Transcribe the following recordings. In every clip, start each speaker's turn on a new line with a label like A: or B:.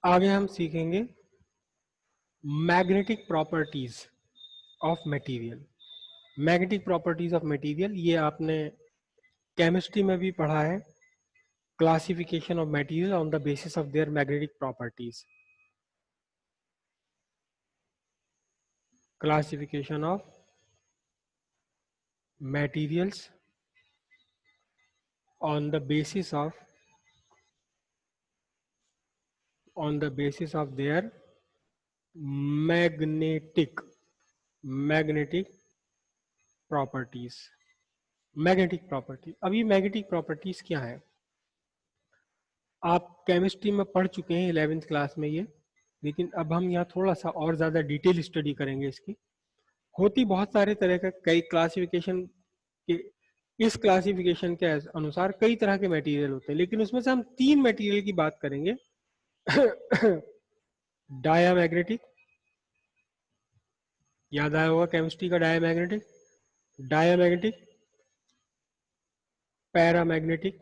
A: आगे हम सीखेंगे magnetic properties of material. Magnetic properties of material ये आपने केमिस्ट्री में भी पढ़ा है। Classification of material on the basis of their magnetic properties. Classification of materials on the basis of their magnetic properties। Magnetic property, अब ये magnetic properties क्या है? आप केमिस्ट्री में पढ़ चुके हैं 11th क्लास में ये, लेकिन अब हम यहाँ थोड़ा सा और ज़्यादा डिटेल स्टडी करेंगे इसकी। होती बहुत सारे तरह का, कई क्लासिफिकेशन के, इस क्लासिफिकेशन के अनुसार कई तरह के मटेरियल होते हैं, लेकिन उसमें से हम 3 मटेरियल की बात करेंगे। डायामैग्नेटिक, याद आया होगा केमिस्ट्री का डायामैग्नेटिक, पैरामैग्नेटिक,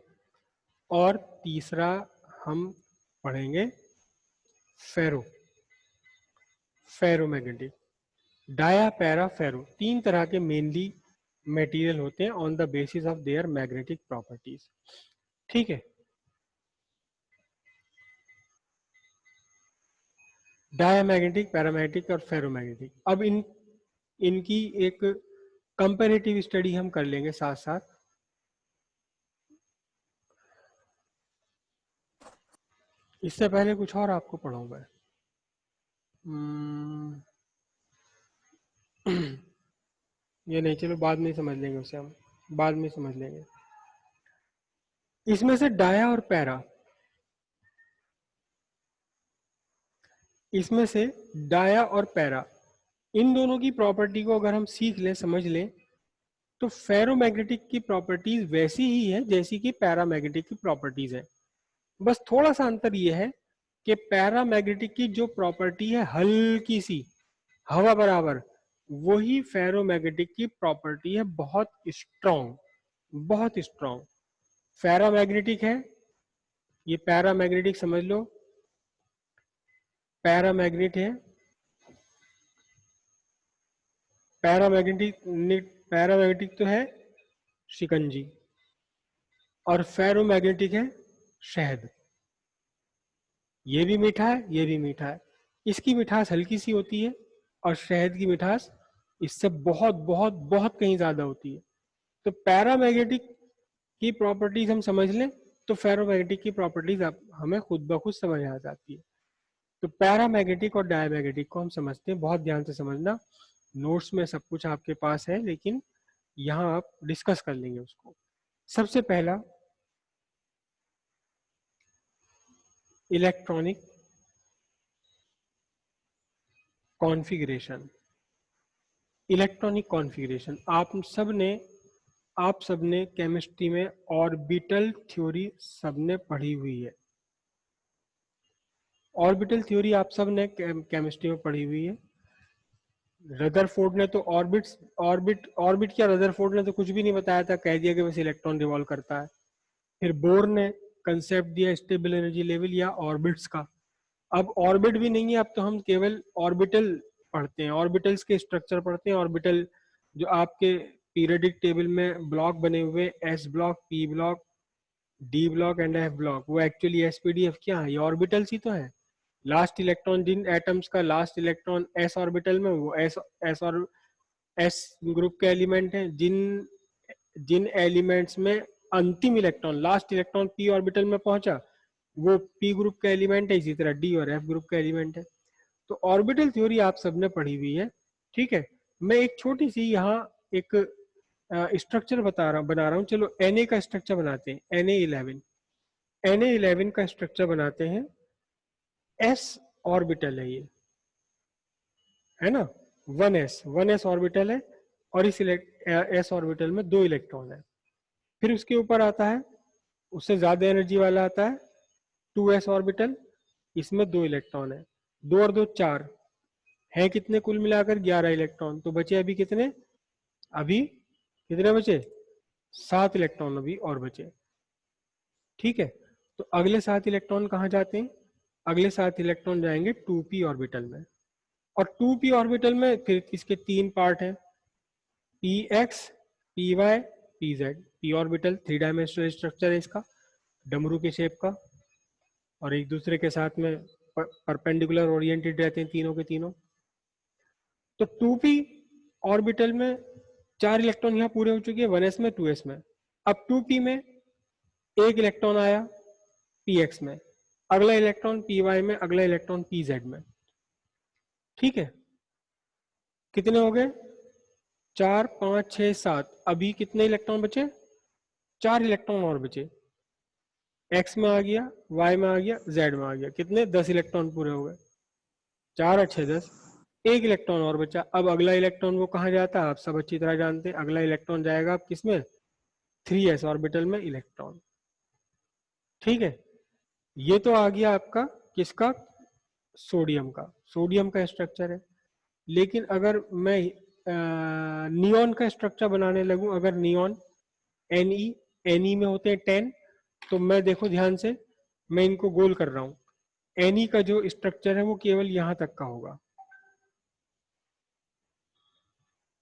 A: और तीसरा हम पढ़ेंगे फेरोमैग्नेटिक। डाया, पैरा, फेरो, 3 तरह के मेनली मटेरियल होते हैं on the basis of their magnetic properties. ठीक है, डायामैग्नेटिक, पैरामैग्नेटिक और फेरोमैग्नेटिक। अब इनकी एक कंपैरेटिव स्टडी हम कर लेंगे साथ साथ। इससे पहले कुछ और आपको पढ़ाऊंगा। ये नहीं, चलो बाद में समझ लेंगे, उसे हम बाद में समझ लेंगे। इसमें से डाया और पैरा, इसमें से डाया और पैरा, इन दोनों की प्रॉपर्टी को अगर हम सीख लें, समझ लें, तो फेरोमैग्नेटिक की प्रॉपर्टीज वैसी ही है जैसी कि पैरामैग्नेटिक की प्रॉपर्टीज है। बस थोड़ा सा अंतर यह है कि पैरामैग्नेटिक की जो प्रॉपर्टी है हल्की सी हवा बराबर, वही फेरोमैग्नेटिक की प्रॉपर्टी है बहुत स्ट्रॉन्ग, बहुत स्ट्रॉन्ग। फेरामैग्नेटिक है, ये पैरामैग्नेटिक समझ लो, पैरामैग्नेट है, पैरामैग्नेटिक तो है शिकंजी, और फेरोमैग्नेटिक है शहद। ये भी मीठा है, ये भी मीठा है। इसकी मिठास हल्की सी होती है और शहद की मिठास इससे बहुत बहुत बहुत कहीं ज्यादा होती है। तो पैरामैग्नेटिक की प्रॉपर्टीज हम समझ लें तो फेरोमैग्नेटिक की प्रॉपर्टीज हमें खुद ब खुद समझ आ जाती है। तो पैरामैग्नेटिक और डायमैग्नेटिक को हम समझते हैं, बहुत ध्यान से समझना। नोट्स में सब कुछ आपके पास है, लेकिन यहाँ आप डिस्कस कर लेंगे उसको। सबसे पहला, इलेक्ट्रॉनिक कॉन्फ़िगरेशन। इलेक्ट्रॉनिक कॉन्फ़िगरेशन आप सबने केमिस्ट्री में ऑर्बिटल थ्योरी सबने पढ़ी हुई है। ऑर्बिटल थ्योरी आप सबने केमिस्ट्री में पढ़ी हुई है। रदरफोर्ड ने तो ऑर्बिट क्या, रदरफोर्ड ने तो कुछ भी नहीं बताया था, कह दिया कि बस इलेक्ट्रॉन रिवॉल्व करता है। फिर बोर ने कंसेप्ट दिया स्टेबल एनर्जी लेवल या ऑर्बिट्स का। अब ऑर्बिट भी नहीं है, अब तो हम केवल ऑर्बिटल पढ़ते हैं, ऑर्बिटल्स के स्ट्रक्चर पढ़ते हैं। ऑर्बिटल जो आपके पीरियडिक टेबल में ब्लॉक बने हुए, S block, P block, D block and F block, वो एक्चुअली एसपीडीएफ क्या है? ये ऑर्बिटल्स ही तो है। लास्ट इलेक्ट्रॉन, जिन एटम्स का लास्ट इलेक्ट्रॉन एस ऑर्बिटल में, वो एस और एस ग्रुप के एलिमेंट हैं। जिन जिन एलिमेंट्स में अंतिम electron, last electron P orbital में पहुंचा, वो पी ग्रुप का एलिमेंट है। इसी तरह डी और एफ ग्रुप का एलिमेंट है। तो ऑर्बिटल थ्योरी आप सबने पढ़ी हुई है। ठीक है, मैं एक छोटी सी यहाँ एक स्ट्रक्चर बना रहा हूँ। चलो Na का स्ट्रक्चर बनाते हैं, Na11 का स्ट्रक्चर बनाते हैं। s ऑर्बिटल है ये, है ना, 1s ऑर्बिटल है, और इस s ऑर्बिटल में 2 इलेक्ट्रॉन है। फिर उसके ऊपर आता है, उससे ज्यादा एनर्जी वाला आता है 2s ऑर्बिटल, इसमें 2 इलेक्ट्रॉन है। 2 और 2 4 है, कितने कुल मिलाकर 11 इलेक्ट्रॉन। तो बचे अभी कितने, अभी कितने बचे? 7 इलेक्ट्रॉन अभी और बचे। ठीक है, तो अगले 7 इलेक्ट्रॉन कहाँ जाते हैं? अगले 7 इलेक्ट्रॉन जाएंगे 2p ऑर्बिटल में, और 2p ऑर्बिटल में फिर इसके 3 पार्ट हैं, px, py, pz। p orbital 3 dimensional structure है इसका, डमरू के शेप का, और एक दूसरे के साथ में परपेंडिकुलर ओरिएंटेड रहते हैं तीनों के तीनों। तो 2p ऑर्बिटल में 4 इलेक्ट्रॉन यहाँ पूरे हो चुके हैं, 1s में 2s में। अब 2p में एक इलेक्ट्रॉन आया px में, अगला इलेक्ट्रॉन py में, अगला इलेक्ट्रॉन pz में। ठीक है, कितने हो गए? 4 5 6 7। अभी कितने इलेक्ट्रॉन बचे? 4 इलेक्ट्रॉन और बचे। x में आ गया, y में आ गया, z में आ गया। कितने? 10 इलेक्ट्रॉन पूरे हो गए। 4 और 6 10। एक इलेक्ट्रॉन और बचा। अब अगला इलेक्ट्रॉन वो कहाँ जाता है? आप सब अच्छी तरह जानते हैं। अगला इलेक्ट्रॉन जाएगा आप किसमें? 3s ऑर्बिटल में इलेक्ट्रॉन। ठीक है, ये तो आ गया आपका किसका? सोडियम का। सोडियम का स्ट्रक्चर है। लेकिन अगर मैं नियॉन का स्ट्रक्चर बनाने लगूं, अगर नियॉन Ne में होते हैं 10, तो मैं देखो ध्यान से, मैं इनको गोल कर रहा हूं। Ne का जो स्ट्रक्चर है वो केवल यहां तक का होगा,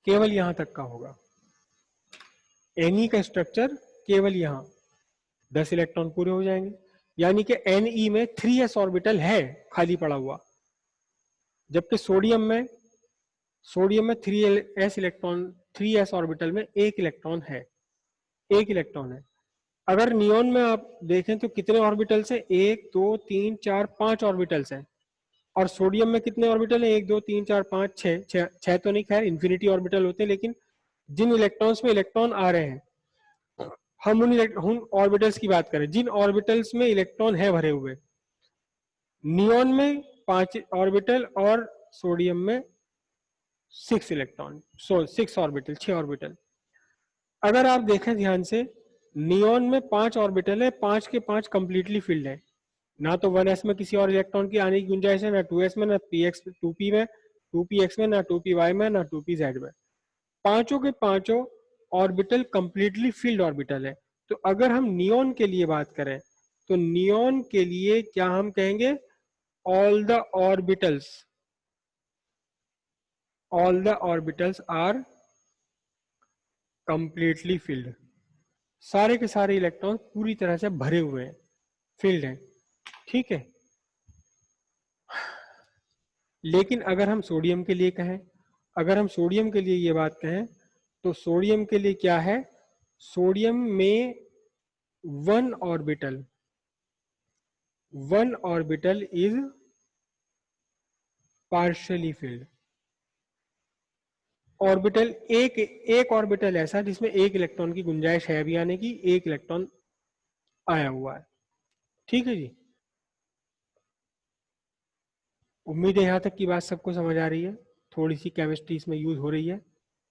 A: केवल यहां तक का होगा। Ne का स्ट्रक्चर केवल यहां, 10 इलेक्ट्रॉन पूरे हो जाएंगे। यानी कि Ne में 3s ऑर्बिटल है खाली पड़ा हुआ, जबकि सोडियम में 3s इलेक्ट्रॉन, 3s ऑर्बिटल में एक इलेक्ट्रॉन है, एक इलेक्ट्रॉन है। अगर नियॉन में आप देखें तो कितने ऑर्बिटल्स हैं? 1 2 3 4 5 ऑर्बिटल्स हैं। और सोडियम में कितने ऑर्बिटल हैं? 1 2 3 4 5 6। 6 तो नहीं, खैर इन्फिनिटी ऑर्बिटल होते हैं, लेकिन जिन इलेक्ट्रॉन्स में इलेक्ट्रॉन आ रहे हैं, हम उन ऑर्बिटल्स की बात करें जिन ऑर्बिटल्स में इलेक्ट्रॉन है भरे हुए। नियॉन में 5 ऑर्बिटल और सोडियम में 6 इलेक्ट्रॉन, 6 ऑर्बिटल, 6 ऑर्बिटल। अगर आप देखें ध्यान से, नियॉन में 5 ऑर्बिटल है, 5 के 5 कंप्लीटली फिल्ड है। ना तो 1s में किसी और इलेक्ट्रॉन की आने की गुंजाइश है, ना 2s में, ना px 2p में, 2px में, ना 2py में, ना 2pz में। पांचों के पांचों ऑर्बिटल कंप्लीटली फिल्ड ऑर्बिटल है। तो अगर हम नियॉन के लिए बात करें, तो नियॉन के लिए क्या हम कहेंगे? All the orbitals are completely filled. सारे के सारे इलेक्ट्रॉन पूरी तरह से भरे हुए हैं, फिल्ड हैं। ठीक है, लेकिन अगर हम सोडियम के लिए कहें, अगर हम सोडियम के लिए ये बात कहें, तो सोडियम के लिए क्या है? सोडियम में one orbital is partially field. Orbital एक ऑर्बिटल ऐसा जिसमें एक इलेक्ट्रॉन की गुंजाइश है अभी आने की, एक इलेक्ट्रॉन आया हुआ है। ठीक है जी, उम्मीद है यहाँ तक की बात सबको समझ आ रही है। थोड़ी सी केमिस्ट्री इसमें यूज हो रही है,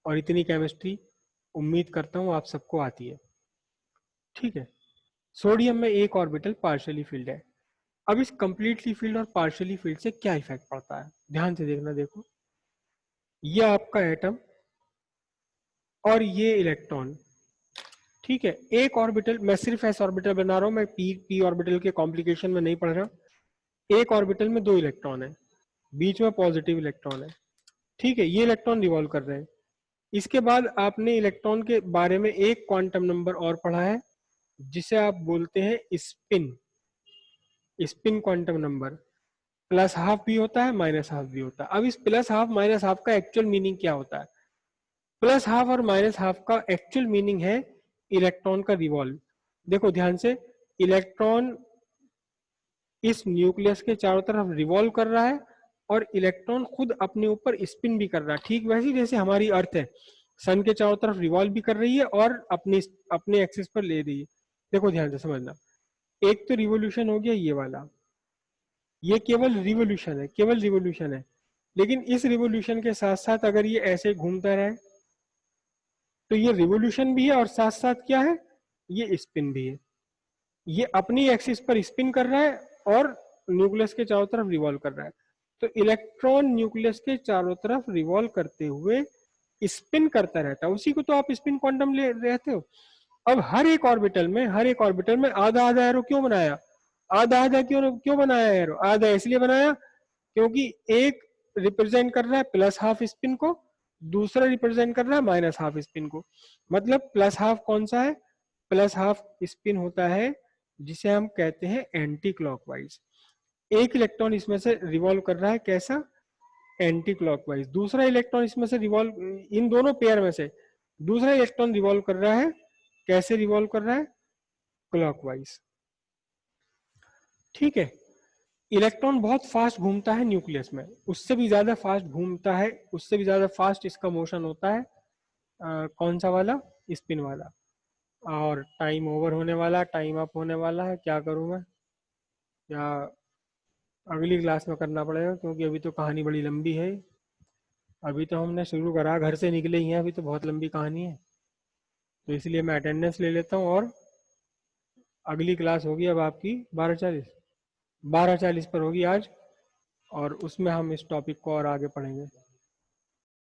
A: और इतनी केमिस्ट्री उम्मीद करता हूँ आप सबको आती है। ठीक है, सोडियम में एक ऑर्बिटल पार्शियली फिल्ड है। अब इस कंप्लीटली फिल्ड और पार्शियली फिल्ड से क्या इफेक्ट पड़ता है? ध्यान से देखना। देखो, ये आपका एटम और ये इलेक्ट्रॉन। ठीक है, एक ऑर्बिटल, मैं सिर्फ एस ऑर्बिटल बना रहा हूं, मैं पी ऑर्बिटल के कॉम्प्लिकेशन में नहीं पढ़ रहा। एक ऑर्बिटल में 2 इलेक्ट्रॉन है, बीच में पॉजिटिव इलेक्ट्रॉन है। ठीक है, ये इलेक्ट्रॉन रिवॉल्व कर रहे हैं। इसके बाद आपने इलेक्ट्रॉन के बारे में एक क्वांटम नंबर और पढ़ा है, जिसे आप बोलते हैं spin. Spin quantum number plus half भी होता है, माइनस हाफ भी होता है। अब इस प्लस हाफ माइनस हाफ का एक्चुअल मीनिंग क्या होता है? प्लस हाफ और माइनस हाफ का एक्चुअल मीनिंग है इलेक्ट्रॉन का रिवॉल्व। देखो ध्यान से, इलेक्ट्रॉन इस न्यूक्लियस के चारों तरफ रिवॉल्व कर रहा है, और इलेक्ट्रॉन खुद अपने ऊपर स्पिन भी कर रहा है। ठीक वैसे जैसे हमारी अर्थ है, सन के चारों तरफ रिवॉल्व भी कर रही है और अपने अपने एक्सिस पर ले रही है। देखो ध्यान से समझना, एक तो रिवोल्यूशन हो गया ये वाला, ये केवल रिवोल्यूशन है, केवल रिवोल्यूशन है। लेकिन इस रिवोल्यूशन के साथ साथ अगर ये ऐसे घूमता रहे, तो ये रिवोल्यूशन भी है और साथ साथ क्या है? ये स्पिन भी है। ये अपनी एक्सिस पर स्पिन कर रहा है और न्यूक्लियस के चारों तरफ रिवॉल्व कर रहा है। तो इलेक्ट्रॉन न्यूक्लियस के चारों तरफ रिवॉल्व करते हुए स्पिन करता रहता है, उसी को तो आप स्पिन क्वांटम ले रहते हो। अब हर एक ऑर्बिटल में आधा आधा एरो क्यों बनाया? आधा आधा क्यों क्यों बनाया है? आधा इसलिए बनाया क्योंकि एक रिप्रेजेंट कर रहा है प्लस हाफ स्पिन को, दूसरा रिप्रेजेंट कर रहा है माइनस हाफ स्पिन को। मतलब प्लस हाफ कौन सा है? प्लस हाफ स्पिन होता है जिसे हम कहते हैं एंटी क्लॉकवाइज। एक इलेक्ट्रॉन इसमें से रिवॉल्व कर रहा है कैसा? Anti clockwise. दूसरा इलेक्ट्रॉन इसमें से रिवॉल्व, इन दोनों पेयर में से दूसरा इलेक्ट्रॉन रिवॉल्व कर रहा है कैसे? रिवॉल्व कर रहा है क्लॉकवाइज। ठीक है। इलेक्ट्रॉन बहुत फास्ट घूमता है न्यूक्लियस में, उससे भी ज्यादा फास्ट घूमता है, उससे भी ज्यादा फास्ट इसका मोशन होता है। कौन सा वाला? स्पिन वाला। और टाइम ओवर होने वाला, टाइम अप होने वाला है। क्या करूं मैं? या अगली क्लास में करना पड़ेगा, क्योंकि अभी तो कहानी बड़ी लंबी है। अभी तो हमने शुरू करा, घर से निकले ही हैं, अभी तो बहुत लंबी कहानी है। तो इसलिए मैं अटेंडेंस ले लेता हूँ। और अगली क्लास होगी अब आपकी 12:40, 12:40 पर होगी आज, और उसमें हम इस टॉपिक को और आगे पढ़ेंगे।